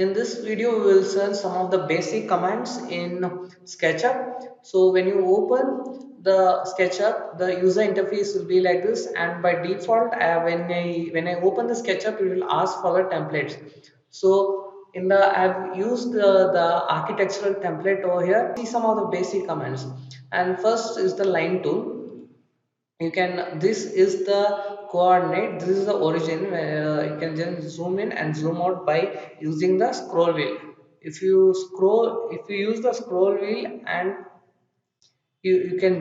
In this video, we will learn some of the basic commands in SketchUp. So when you open the SketchUp, the user interface will be like this, and by default, when I open the SketchUp, it will ask for the templates. So in the I've used the architectural template over here. See some of the basic commands, and first is the line tool. You can, this is the coordinate, this is the origin where you can just zoom in and zoom out by using the scroll wheel. If you use the scroll wheel, and you can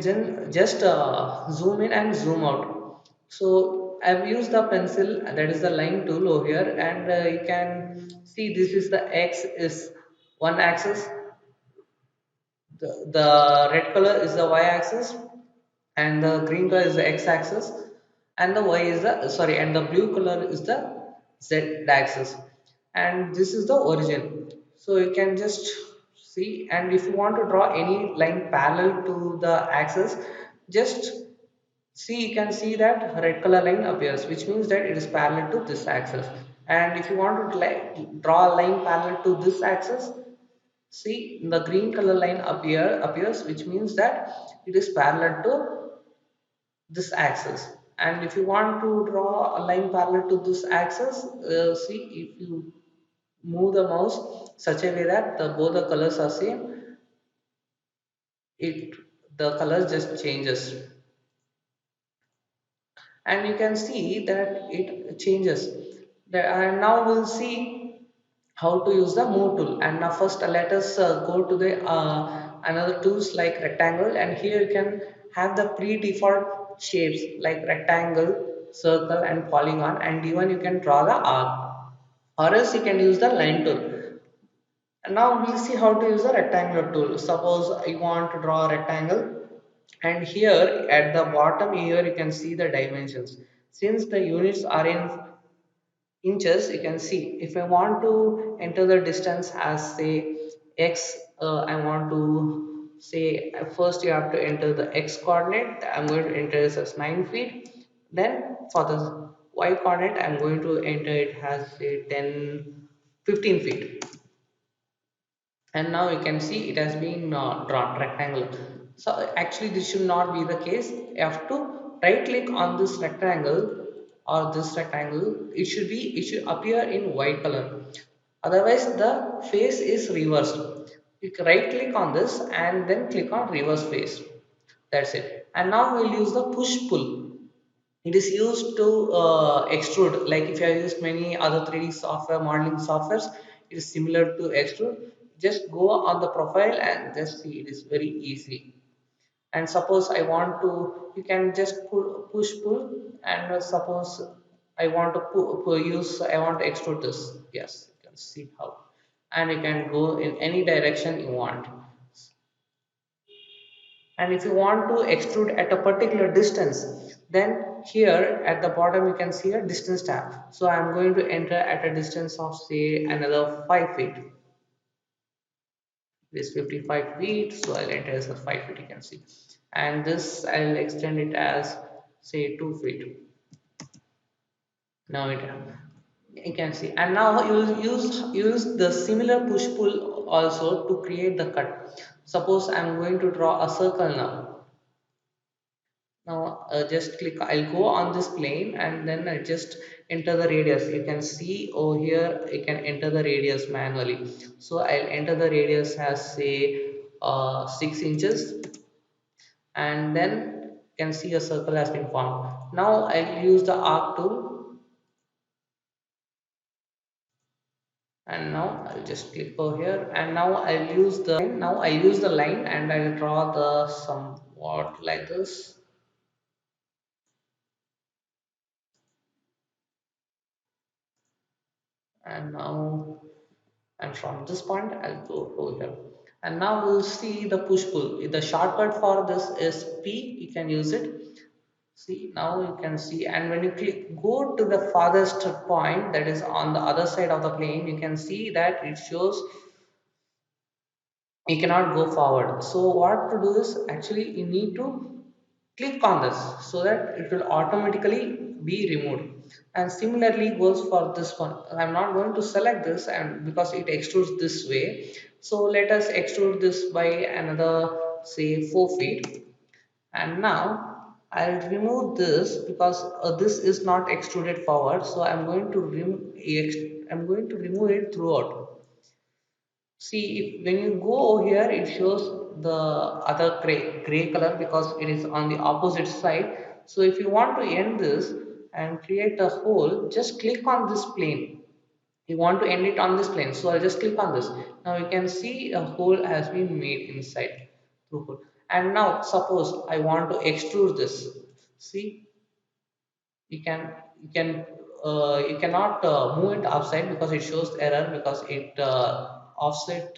just zoom in and zoom out. So I've used the pencil, that is the line tool over here, and you can see this is the x is one axis, the red color is the y-axis, and the green color is the x-axis, and the y is the sorry, and the blue color is the z-axis, and this is the origin. So you can just see, and if you want to draw any line parallel to the axis, just see, you can see that red color line appears, which means that it is parallel to this axis. And if you want to draw a line parallel to this axis, see, the green color line appears, which means that it is parallel to this axis. And if you want to draw a line parallel to this axis, see, if you move the mouse such a way that both the colors are same, it the color just changes, and you can see that it changes. And now we'll see how to use the move tool. And now first let us go to the another tools like rectangle, and here you can have the pre-default shapes like rectangle, circle, and polygon, and even you can draw the arc, or else you can use the line tool. And now we'll see how to use the rectangular tool. Suppose I want to draw a rectangle, and here at the bottom here you can see the dimensions. Since the units are in inches, you can see if I want to enter the distance as say x, I want to say first you have to enter the x coordinate. I'm going to enter this as 9 feet. Then for the y coordinate, I'm going to enter it as say 15 feet. And now you can see it has been drawn rectangle. So actually this should not be the case. You have to right click on this rectangle, or this rectangle, it should appear in white color, otherwise the face is reversed. You can right click on this and then click on reverse face. That's it. And now we'll use the push pull. It is used to extrude, like if you have used many other 3D software, modeling softwares, it is similar to extrude. Just go on the profile and just see, it is very easy. And suppose I want to, you can just push pull, and suppose I want to I want to extrude this. Yes, you can see how, and you can go in any direction you want. And if you want to extrude at a particular distance, then here at the bottom you can see a distance tab. So I'm going to enter at a distance of say another 5 feet. This 55 feet, so I'll enter as a 5 feet, you can see. And this I'll extend it as say 2 feet. Now it, you can see. And now you'll use the similar push pull also to create the cut. Suppose I'm going to draw a circle now. Now just click, I'll go on this plane, and then I just enter the radius. You can see over here you can enter the radius manually. So I'll enter the radius as say 6 inches, and then you can see a circle has been formed. Now I'll use the arc tool, and now I'll just click over here, and now I'll use the line, and I'll draw the somewhat like this. And now, and from this point I'll go over here, and now we'll see the push pull. The shortcut for this is P, you can use it. See, now you can see, and when you go to the farthest point, that is on the other side of the plane, you can see that it shows you cannot go forward. So what to do is, actually you need to click on this so that it will automatically be removed. And similarly goes for this one. I'm not going to select this and because it extrudes this way. So let us extrude this by another, say, 4 feet. And now I'll remove this because this is not extruded forward, so I'm going to remove it throughout. See, if when you go over here, it shows the other gray color because it is on the opposite side. So if you want to end this and create a hole, just click on this plane. You want to end it on this plane, so I'll just click on this. Now you can see a hole has been made inside through hole. And now suppose I want to extrude this. See, you cannot move it upside because it shows error because it offset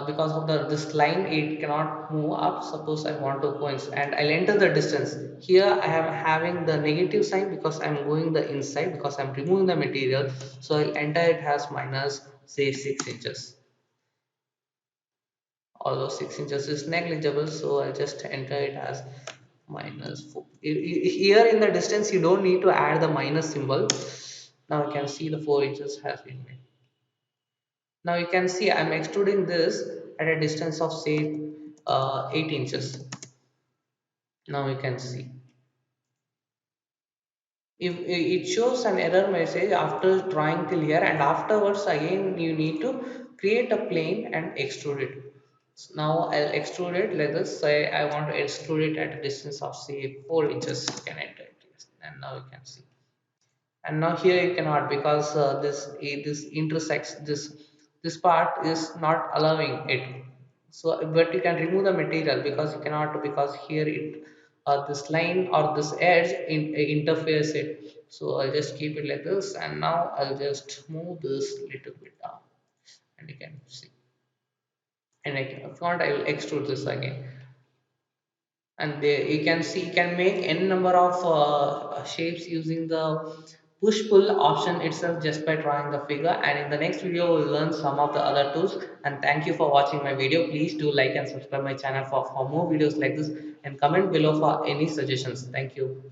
because of this line it cannot move up. Suppose I want to coincide and I'll enter the distance. Here I am having the negative sign because I'm going the inside because I'm removing the material. So I'll enter it as minus, say, 6 inches. Although 6 inches is negligible, so I'll just enter it as minus 4. Here in the distance you don't need to add the minus symbol. Now you can see the 4 inches has been made. Now you can see I'm extruding this at a distance of, say, 8 inches. Now you can see if it shows an error message after drawing till here, and afterwards again you need to create a plane and extrude it. So now I'll extrude it. Let us say I want to extrude it at a distance of, say, 4 inches. You can enter it. Yes. And now you can see. And now here you cannot because this intersects this part is not allowing it. So but you can remove the material because you cannot, because here it this line or this edge interferes it. So I'll just keep it like this, and now I'll just move this little bit down, and you can see. And if not, I will extrude this again. And there you can see you can make n number of shapes using the push pull option itself just by drawing the figure. And in the next video we'll learn some of the other tools. And thank you for watching my video. Please do like and subscribe my channel for more videos like this, and comment below for any suggestions. Thank you.